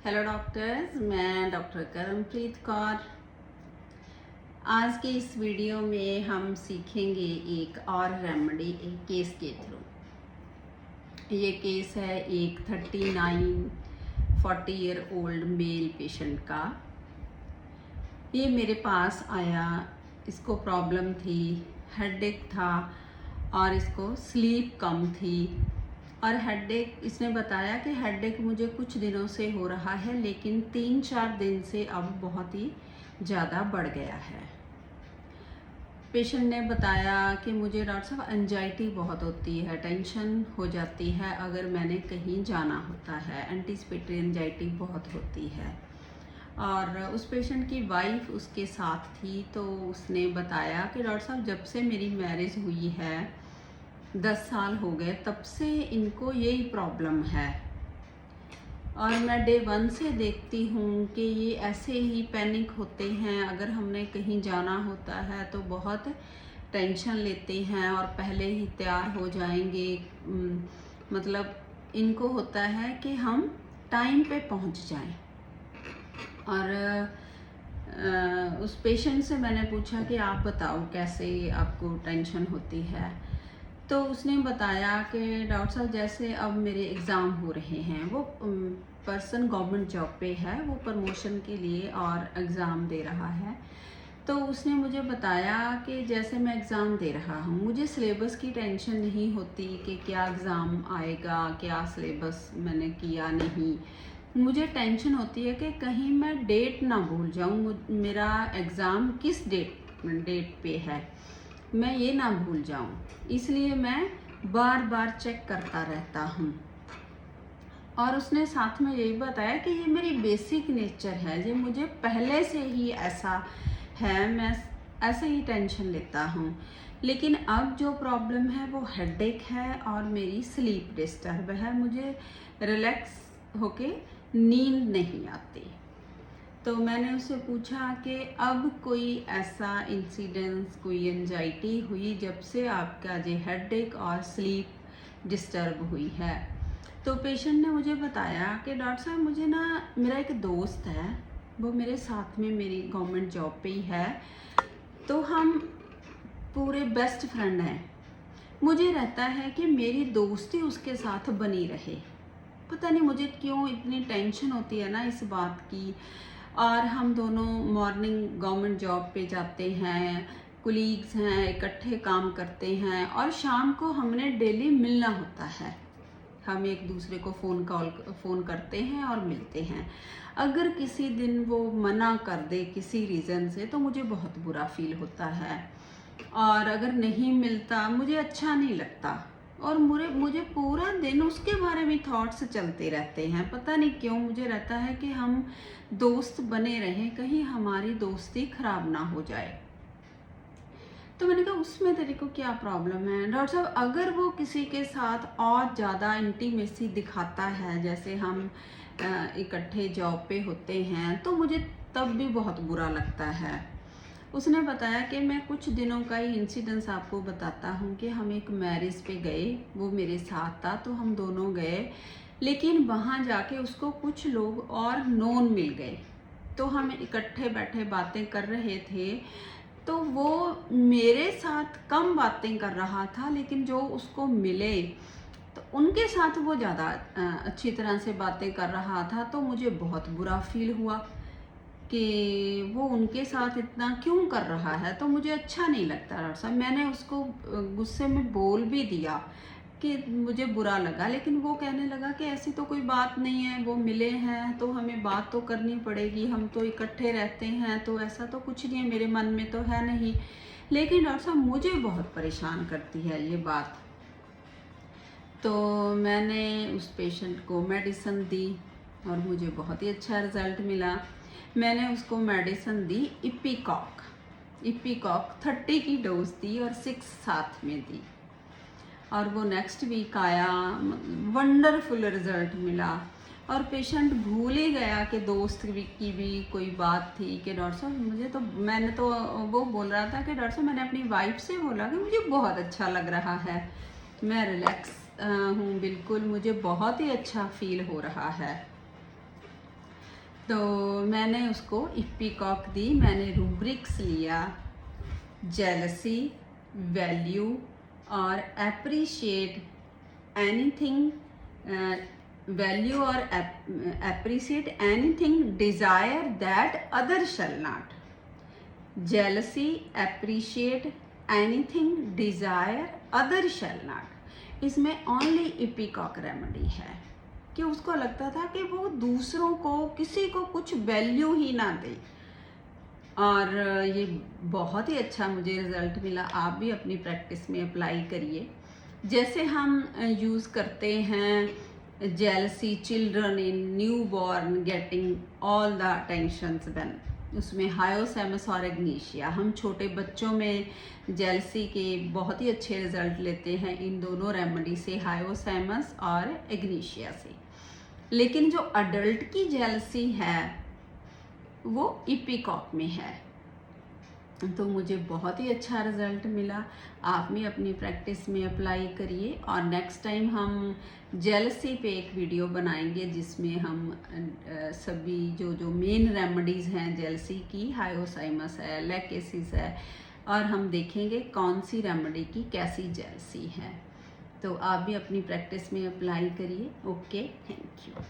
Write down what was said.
Hello doctors, मैं doctor करमप्रीत Kaur. आज के इस वीडियो में हम सीखेंगे एक और रेमेडी एक केस के थ्रू। ये केस है एक 40 ईयर ओल्ड मेल पेशेंट का। ये मेरे पास आया, इसको प्रॉब्लम थी, हेडेक था और इसको स्लीप कम थी। और हेडेक, इसने बताया कि हेडेक मुझे कुछ दिनों से हो रहा है, लेकिन 3-4 दिन से अब बहुत ही ज़्यादा बढ़ गया है। पेशेंट ने बताया कि मुझे डॉक्टर साहब एंजाइटी बहुत होती है, टेंशन हो जाती है अगर मैंने कहीं जाना होता है, एंटीसिपेटरी एंजाइटी बहुत होती है। और उस पेशेंट की वाइफ उसके साथ थी, तो उसने बताया कि डॉक्टर साहब जब से मेरी मैरिज हुई है 10 साल हो गए, तब से इनको यही प्रॉब्लम है। और मैं डे 1 से देखती हूँ कि ये ऐसे ही पैनिक होते हैं, अगर हमने कहीं जाना होता है तो बहुत टेंशन लेते हैं और पहले ही तैयार हो जाएंगे। मतलब इनको होता है कि हम टाइम पे पहुँच जाएं। और उस पेशेंट से मैंने पूछा कि आप बताओ कैसे आपको टेंशन होती है। तो उसने बताया कि डॉक्टर साहब जैसे अब मेरे एग्ज़ाम हो रहे हैं, वो पर्सन गवर्नमेंट जॉब पे है, वो प्रमोशन के लिए और एग्ज़ाम दे रहा है। तो उसने मुझे बताया कि जैसे मैं एग्ज़ाम दे रहा हूँ, मुझे सिलेबस की टेंशन नहीं होती कि क्या एग्ज़ाम आएगा, क्या सिलेबस मैंने किया नहीं। मुझे टेंशन होती है कि कहीं मैं डेट ना भूल जाऊँ, मेरा एग्ज़ाम किस डेट पे है, मैं ये ना भूल जाऊँ, इसलिए मैं बार बार चेक करता रहता हूँ। और उसने साथ में यही बताया कि ये मेरी बेसिक नेचर है, ये मुझे पहले से ही ऐसा है, मैं ऐसे ही टेंशन लेता हूँ। लेकिन अब जो प्रॉब्लम है वो हेडेक है और मेरी स्लीप डिस्टर्ब है, मुझे रिलैक्स होके नींद नहीं आती। तो मैंने उससे पूछा कि अब कोई ऐसा इंसिडेंस, कोई एंजाइटी हुई जब से आपका ये हेडेक और स्लीप डिस्टर्ब हुई है। तो पेशेंट ने मुझे बताया कि डॉक्टर साहब मुझे ना, मेरा एक दोस्त है, वो मेरे साथ में मेरी गवर्नमेंट जॉब पे ही है, तो हम पूरे बेस्ट फ्रेंड हैं। मुझे रहता है कि मेरी दोस्ती उसके साथ बनी रहे। पता नहीं मुझे क्यों इतनी टेंशन होती है ना इस बात की। और हम दोनों मॉर्निंग गवर्नमेंट जॉब पे जाते हैं, कुलीग्स हैं, इकट्ठे काम करते हैं और शाम को हमने डेली मिलना होता है। हम एक दूसरे को फ़ोन करते हैं और मिलते हैं। अगर किसी दिन वो मना कर दे किसी रीज़न से तो मुझे बहुत बुरा फील होता है, और अगर नहीं मिलता मुझे अच्छा नहीं लगता, और मुझे पूरा दिन उसके बारे में थॉट्स चलते रहते हैं। पता नहीं क्यों मुझे रहता है कि हम दोस्त बने रहें, कहीं हमारी दोस्ती खराब ना हो जाए। तो मैंने कहा उसमें तेरे को क्या प्रॉब्लम है डॉक्टर साहब? अगर वो किसी के साथ और ज़्यादा इंटीमेसी दिखाता है, जैसे हम इकट्ठे जॉब पे होते हैं, तो मुझे तब भी बहुत बुरा लगता है। उसने बताया कि मैं कुछ दिनों का ही इंसिडेंस आपको बताता हूँ कि हम एक मैरिज पे गए, वो मेरे साथ था तो हम दोनों गए, लेकिन वहाँ जाके उसको कुछ लोग और नोन मिल गए। तो हम इकट्ठे बैठे बातें कर रहे थे, तो वो मेरे साथ कम बातें कर रहा था, लेकिन जो उसको मिले तो उनके साथ वो ज़्यादा अच्छी तरह से बातें कर रहा था। तो मुझे बहुत बुरा फील हुआ कि वो उनके साथ इतना क्यों कर रहा है, तो मुझे अच्छा नहीं लगता डॉक्टर साहब। मैंने उसको गुस्से में बोल भी दिया कि मुझे बुरा लगा, लेकिन वो कहने लगा कि ऐसी तो कोई बात नहीं है, वो मिले हैं तो हमें बात तो करनी पड़ेगी, हम तो इकट्ठे रहते हैं, तो ऐसा तो कुछ नहीं है, मेरे मन में तो है नहीं। लेकिन डॉक्टर साहब मुझे बहुत परेशान करती है ये बात। तो मैंने उस पेशेंट को मेडिसिन दी और मुझे बहुत ही अच्छा रिज़ल्ट मिला। मैंने उसको मेडिसिन दी इपीकॉक 30 की डोज दी और 6 साथ में दी, और वो नेक्स्ट वीक आया, वंडरफुल रिज़ल्ट मिला। और पेशेंट भूल ही गया कि दोस्त की भी कोई बात थी कि डॉक्टर साहब मुझे तो, मैंने तो, वो बोल रहा था कि डॉक्टर साहब मैंने अपनी वाइफ से बोला कि मुझे बहुत अच्छा लग रहा है, मैं रिलैक्स हूँ बिल्कुल, मुझे बहुत ही अच्छा फील हो रहा है। तो मैंने उसको इप्पीकॉक दी, मैंने रूब्रिक्स लिया, जेलसी, वैल्यू और एप्रिशिएट एनीथिंग, वैल्यू और appreciate anything desire that other shall not, jealousy, appreciate anything desire other shall not. इसमें ओनली इप्पीकॉक रेमेडी है कि उसको लगता था कि वो दूसरों को, किसी को कुछ वैल्यू ही ना दे, और ये बहुत ही अच्छा मुझे रिज़ल्ट मिला। आप भी अपनी प्रैक्टिस में अप्लाई करिए। जैसे हम यूज़ करते हैं jealousy, children in new born getting all the attentions when, उसमें हायोसैमस और एग्नीशिया, हम छोटे बच्चों में जेलसी के बहुत ही अच्छे रिज़ल्ट लेते हैं इन दोनों रेमेडी से, हायोसैमस और एग्नीशिया से। लेकिन जो अडल्ट की जेलसी है वो इप्पीकॉक में है। तो मुझे बहुत ही अच्छा रिज़ल्ट मिला। आप भी अपनी प्रैक्टिस में अप्लाई करिए, और नेक्स्ट टाइम हम जेलसी पे एक वीडियो बनाएंगे जिसमें हम सभी जो मेन रेमेडीज़ हैं जेलसी की, हायोसाइमस है, लैकेसिस है, और हम देखेंगे कौन सी रेमेडी की कैसी जेलसी है। तो आप भी अपनी प्रैक्टिस में अप्लाई करिए। Okay, thank you.